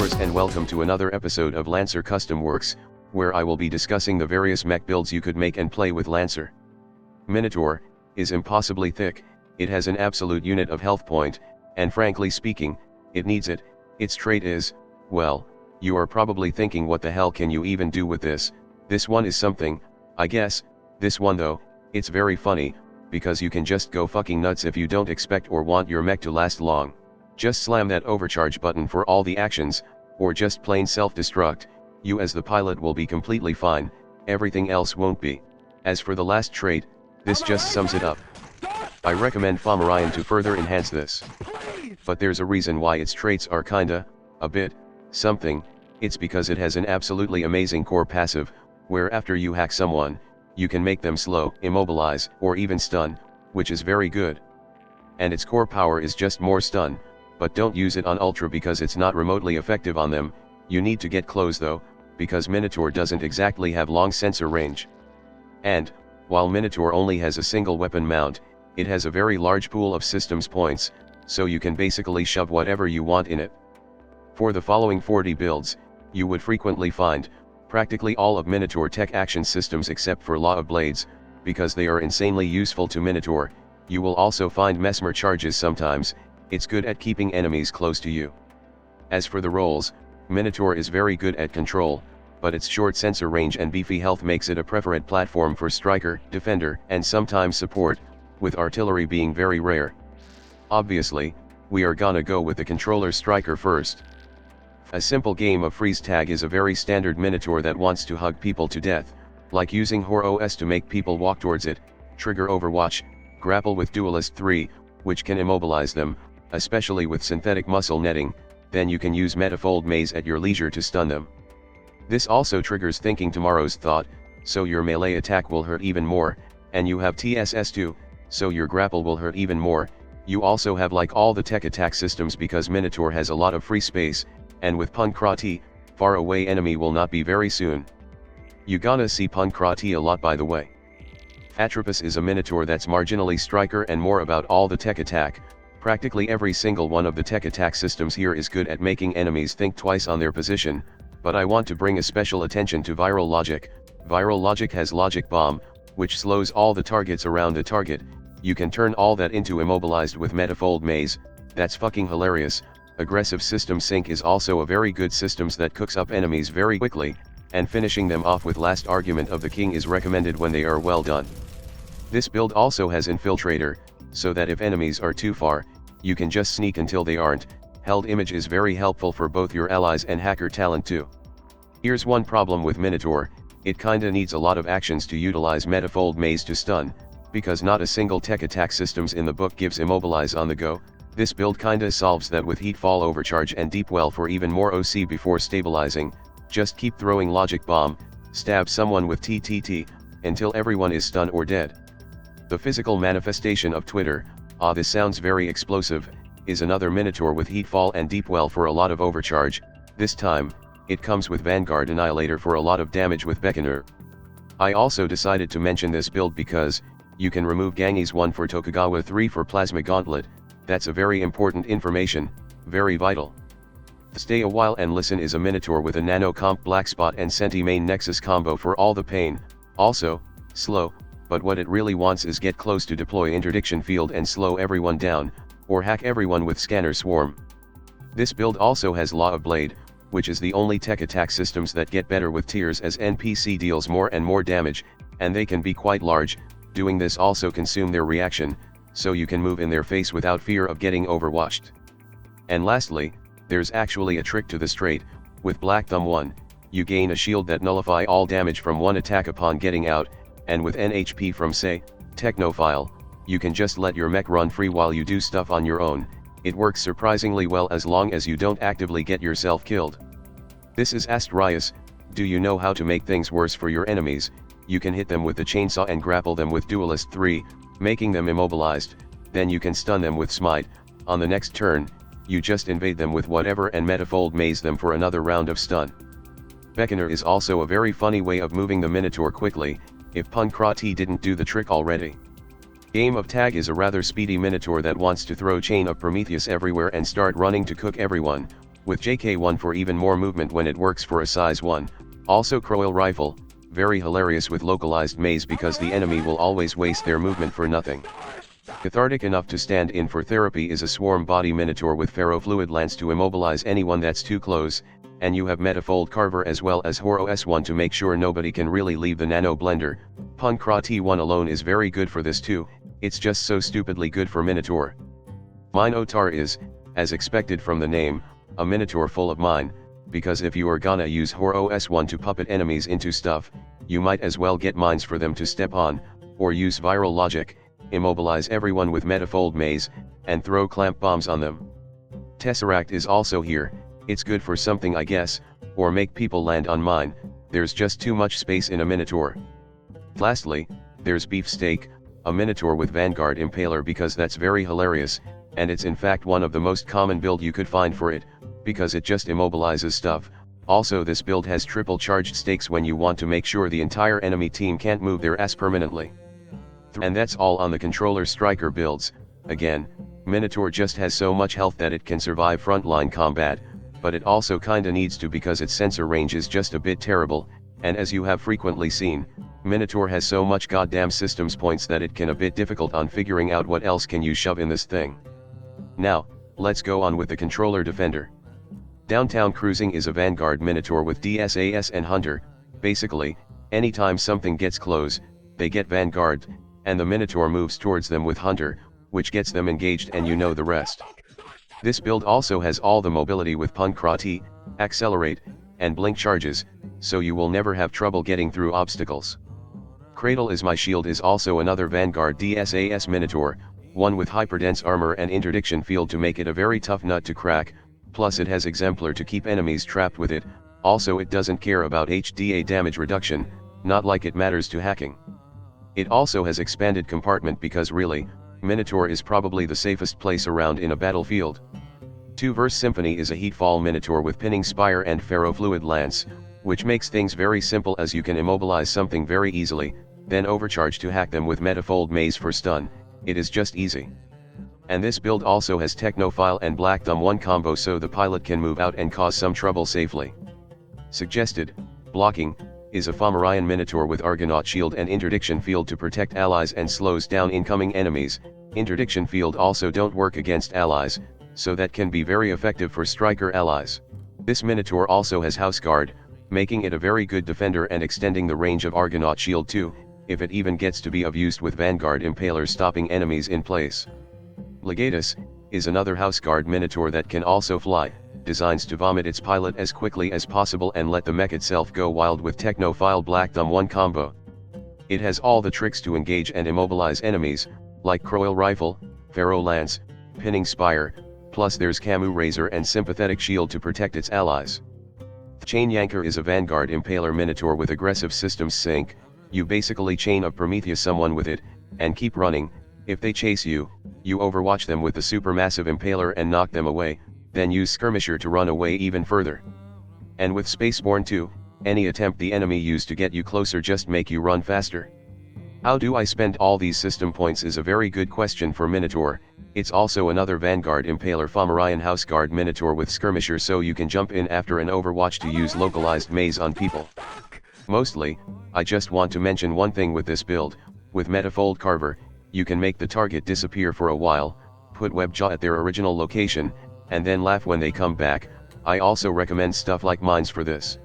viewers, and welcome to another episode of Lancer Custom Werks, where I will be discussing the various mech builds you could make and play with Lancer. Minotaur is impossibly thick, it has an absolute unit of health point, and frankly speaking, it needs it. Its trait is, well, you are probably thinking, what the hell can you even do with this? This one is something, I guess. This one though, it's very funny, because you can just go fucking nuts if you don't expect or want your mech to last long. Just slam that overcharge button for all the actions, or just plain self-destruct. You as the pilot will be completely fine, everything else won't be. As for the last trait, this just sums it up. I recommend Fomorian to further enhance this. But there's a reason why its traits are kinda, a bit, something. It's because it has an absolutely amazing core passive, where after you hack someone, you can make them slow, immobilize, or even stun, which is very good. And its core power is just more stun, but don't use it on Ultra because it's not remotely effective on them. You need to get close though, because Minotaur doesn't exactly have long sensor range. And, while Minotaur only has a single weapon mount, it has a very large pool of systems points, so you can basically shove whatever you want in it. For the following 40 builds, you would frequently find practically all of Minotaur tech action systems except for Law of Blades, because they are insanely useful to Minotaur. You will also find Mesmer charges sometimes. It's good at keeping enemies close to you. As for the roles, Minotaur is very good at control, but its short sensor range and beefy health makes it a preferred platform for striker, defender, and sometimes support, with artillery being very rare. Obviously, we are gonna go with the controller striker first. A simple game of freeze tag is a very standard Minotaur that wants to hug people to death, like using HORUS to make people walk towards it, trigger Overwatch, grapple with Duelist 3, which can immobilize them, especially with synthetic muscle netting, then you can use Metafold Maze at your leisure to stun them. This also triggers Thinking Tomorrow's Thought, so your melee attack will hurt even more, and you have TSS2, so your grapple will hurt even more. You also have like all the tech attack systems because Minotaur has a lot of free space, and with Pankrati, far away enemy will not be very soon. You gonna see Pankrati a lot, by the way. ATROPOS is a Minotaur that's marginally striker and more about all the tech attack. Practically every single one of the tech attack systems here is good at making enemies think twice on their position, but I want to bring a special attention to Viral Logic. Viral Logic has Logic Bomb, which slows all the targets around the target. You can turn all that into immobilized with Metafold Maze. That's fucking hilarious. Aggressive System Sync is also a very good systems that cooks up enemies very quickly, and finishing them off with Last Argument of the King is recommended when they are well done. This build also has Infiltrator, so that if enemies are too far, you can just sneak until they aren't. Held Image is very helpful for both your allies and hacker talent too. Here's one problem with Minotaur, it kinda needs a lot of actions to utilize Metafold Maze to stun, because not a single tech attack systems in the book gives immobilize on the go. This build kinda solves that with Heatfall Overcharge and Deep Well for even more OC before stabilizing. Just keep throwing Logic Bomb, stab someone with TTT, until everyone is stunned or dead. The physical manifestation of Twitter, this sounds very explosive, is another Minotaur with Heatfall and Deep Well for a lot of overcharge. This time, it comes with Vanguard Annihilator for a lot of damage with Beckoner. I also decided to mention this build because, you can remove Gangi's 1 for Tokugawa 3 for Plasma Gauntlet. That's a very important information, very vital. Stay a while and listen is a Minotaur with a Nano Comp Blackspot and Centimane Nexus combo for all the pain. Also, slow, but what it really wants is get close to deploy Interdiction Field and slow everyone down, or hack everyone with Scanner Swarm. This build also has Law of Blade, which is the only tech attack systems that get better with tiers as NPC deals more and more damage, and they can be quite large. Doing this also consume their reaction, so you can move in their face without fear of getting overwatched. And lastly, there's actually a trick to this trait. With Black Thumb 1, you gain a shield that nullify all damage from one attack upon getting out, and with NHP from say, Technophile, you can just let your mech run free while you do stuff on your own. It works surprisingly well as long as you don't actively get yourself killed. This is Asterius. Do you know how to make things worse for your enemies? You can hit them with the chainsaw and grapple them with Duelist 3, making them immobilized, then you can stun them with Smite. On the next turn, you just invade them with whatever and Metafold Maze them for another round of stun. Beckoner is also a very funny way of moving the Minotaur quickly, if Pankrati didn't do the trick already. Game of Tag is a rather speedy Minotaur that wants to throw Chain of Prometheus everywhere and start running to cook everyone, with JK1 for even more movement when it works for a size 1, also Kraul rifle, very hilarious with localized maze because the enemy will always waste their movement for nothing. Cathartic enough to stand in for therapy is a swarm body Minotaur with Ferro fluid lance to immobilize anyone that's too close, and you have Metafold Carver as well as HORUS 1 to make sure nobody can really leave the nano blender. Pankrati 1 alone is very good for this too, it's just so stupidly good for Minotaur. Minotaur is, as expected from the name, a Minotaur full of mine, because if you are gonna use HORUS 1 to puppet enemies into stuff, you might as well get mines for them to step on, or use viral logic, immobilize everyone with Metafold maze, and throw clamp bombs on them. Tesseract is also here, it's good for something I guess, or make people land on mine, there's just too much space in a Minotaur. Lastly, there's Beefsteak, a Minotaur with Vanguard Impaler because that's very hilarious, and it's in fact one of the most common build you could find for it, because it just immobilizes stuff. Also this build has triple charged stakes when you want to make sure the entire enemy team can't move their ass permanently. And that's all on the controller striker builds. Again, Minotaur just has so much health that it can survive frontline combat, but it also kinda needs to because its sensor range is just a bit terrible, and as you have frequently seen, Minotaur has so much goddamn systems points that it can a bit difficult on figuring out what else can you shove in this thing. Now, let's go on with the controller defender. Downtown Cruising is a Vanguard Minotaur with DSAS and Hunter. Basically, anytime something gets close, they get Vanguard, and the Minotaur moves towards them with Hunter, which gets them engaged and you know the rest. This build also has all the mobility with Pankrati, Accelerate, and Blink charges, so you will never have trouble getting through obstacles. Cradle is My Shield is also another Vanguard DSAS Minotaur, one with hyperdense armor and interdiction field to make it a very tough nut to crack, plus it has Exemplar to keep enemies trapped with it, also it doesn't care about HDA damage reduction, not like it matters to hacking. It also has expanded compartment because really, Minotaur is probably the safest place around in a battlefield. 2-Verse Symphony is a Heatfall Minotaur with Pinning Spire and Ferro Fluid Lance, which makes things very simple as you can immobilize something very easily, then overcharge to hack them with Metafold Maze for stun, it is just easy. And this build also has Technophile and Black Thumb 1 combo so the pilot can move out and cause some trouble safely. Suggested, Blocking, is a Fomorian Minotaur with Argonaut Shield and Interdiction Field to protect allies and slows down incoming enemies. Interdiction Field also don't work against allies, so that can be very effective for striker allies. This Minotaur also has House Guard, making it a very good defender and extending the range of Argonaut Shield too, if it even gets to be of use with Vanguard Impaler stopping enemies in place. Legatus, is another House Guard Minotaur that can also fly, designs to vomit its pilot as quickly as possible and let the mech itself go wild with Technophile Black Thumb 1 combo. It has all the tricks to engage and immobilize enemies, like Kraul Rifle, Ferro Lance, Pinning Spire, plus there's Camu Razor and Sympathetic Shield to protect its allies. Chain Yanker is a Vanguard Impaler Minotaur with aggressive systems sync, you basically chain up Prometheus someone with it, and keep running. If they chase you, you overwatch them with the supermassive Impaler and knock them away, then use Skirmisher to run away even further. And with Spaceborne too, any attempt the enemy used to get you closer just make you run faster. How do I spend all these system points is a very good question for Minotaur. It's also another Vanguard Impaler Fomorian House Guard Minotaur with Skirmisher so you can jump in after an overwatch to use localized maze on people. Mostly, I just want to mention one thing with this build, with Metafold Carver, you can make the target disappear for a while, put Webjaw at their original location, and then laugh when they come back. I also recommend stuff like mines for this.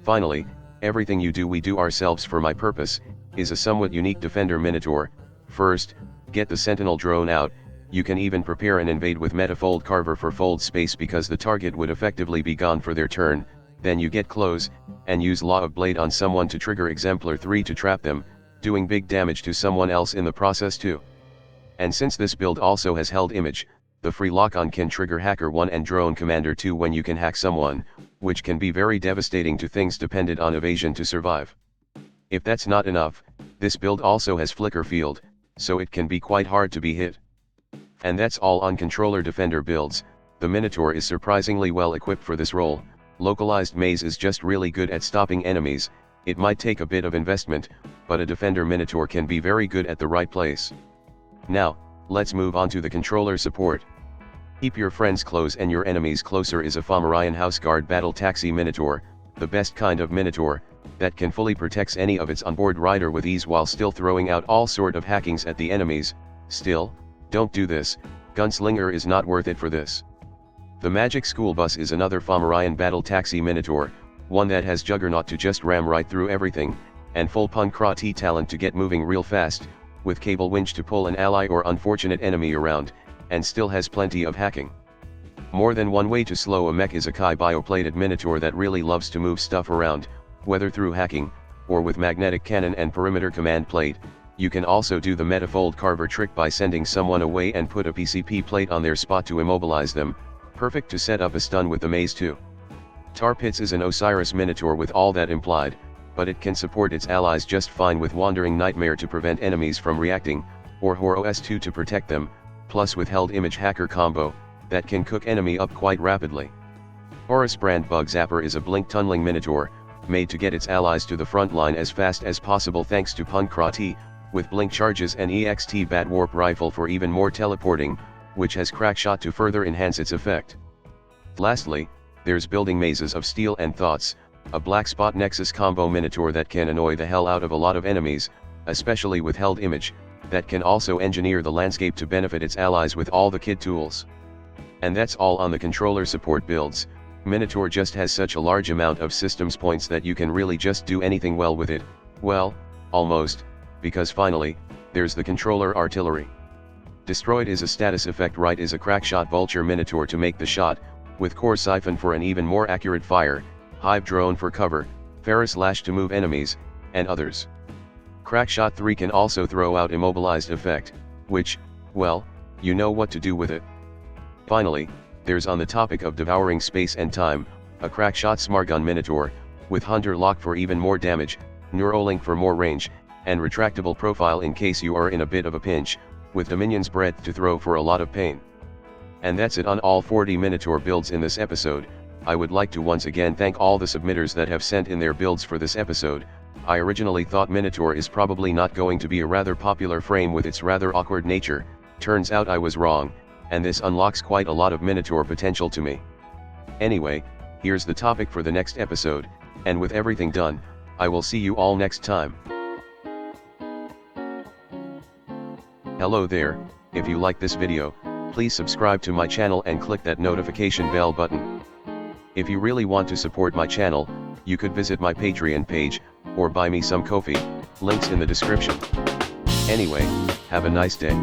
Finally, everything you do we do ourselves for my purpose, is a somewhat unique defender Minotaur. First, get the Sentinel drone out, you can even prepare an invade with Metafold Carver for fold space because the target would effectively be gone for their turn, then you get close, and use Law of Blade on someone to trigger Exemplar 3 to trap them, doing big damage to someone else in the process too. And since this build also has held image, the free lock-on can trigger Hacker 1 and Drone Commander 2 when you can hack someone, which can be very devastating to things dependent on evasion to survive. If that's not enough, this build also has Flicker Field, so it can be quite hard to be hit. And that's all on controller defender builds. The Minotaur is surprisingly well equipped for this role. Localized maze is just really good at stopping enemies. It might take a bit of investment, but a defender Minotaur can be very good at the right place. Now, let's move on to the controller support. Keep your friends close and your enemies closer is a Fomorian Houseguard Battle Taxi Minotaur, the best kind of Minotaur, that can fully protects any of its onboard rider with ease while still throwing out all sort of hackings at the enemies. Still, don't do this, Gunslinger is not worth it for this. The Magic School Bus is another Fomorian Battle Taxi Minotaur, one that has Juggernaut to just ram right through everything, and full Pankrati talent to get moving real fast, with cable winch to pull an ally or unfortunate enemy around, and still has plenty of hacking. More than one way to slow a mech is a Kai Bioplated Minotaur that really loves to move stuff around, whether through hacking, or with magnetic cannon and perimeter command plate. You can also do the metafold carver trick by sending someone away and put a PCP plate on their spot to immobilize them, perfect to set up a stun with the maze too. Tar Pits is an Osiris Minotaur with all that implied, but it can support its allies just fine with Wandering Nightmare to prevent enemies from reacting, or HORUS 2 to protect them, plus with Held Image Hacker combo, that can cook enemy up quite rapidly. HORUS Brand Bug Zapper is a blink tunneling Minotaur, made to get its allies to the front line as fast as possible thanks to Pankrati, with blink charges and EXT Bat Warp Rifle for even more teleporting, which has Crackshot to further enhance its effect. Lastly, there's Building Mazes of Steel and Thoughts, a Blackspot Nexus combo Minotaur that can annoy the hell out of a lot of enemies, especially with Held Image, that can also engineer the landscape to benefit its allies with all the kid tools. And that's all on the controller support builds. Minotaur just has such a large amount of systems points that you can really just do anything well with it, well, almost, because finally, there's the controller artillery. Destroyed is a status effect, right is a Crackshot Vulture Minotaur to make the shot, with Core Siphon for an even more accurate fire, Hive Drone for cover, Ferris Lash to move enemies, and others. Crackshot 3 can also throw out Immobilized effect, which, well, you know what to do with it. Finally, there's on the topic of devouring space and time, a Crackshot Smargun Minotaur, with Hunter Lock for even more damage, Neurolink for more range, and retractable profile in case you are in a bit of a pinch, with Dominion's breadth to throw for a lot of pain. And that's it on all 40 Minotaur builds in this episode. I would like to once again thank all the submitters that have sent in their builds for this episode. I originally thought Minotaur is probably not going to be a rather popular frame with its rather awkward nature, turns out I was wrong, and this unlocks quite a lot of Minotaur potential to me. Anyway, here's the topic for the next episode, and with everything done, I will see you all next time. Hello there, if you like this video, please subscribe to my channel and click that notification bell button. If you really want to support my channel, you could visit my Patreon page, or buy me some coffee, links in the description. Anyway, have a nice day.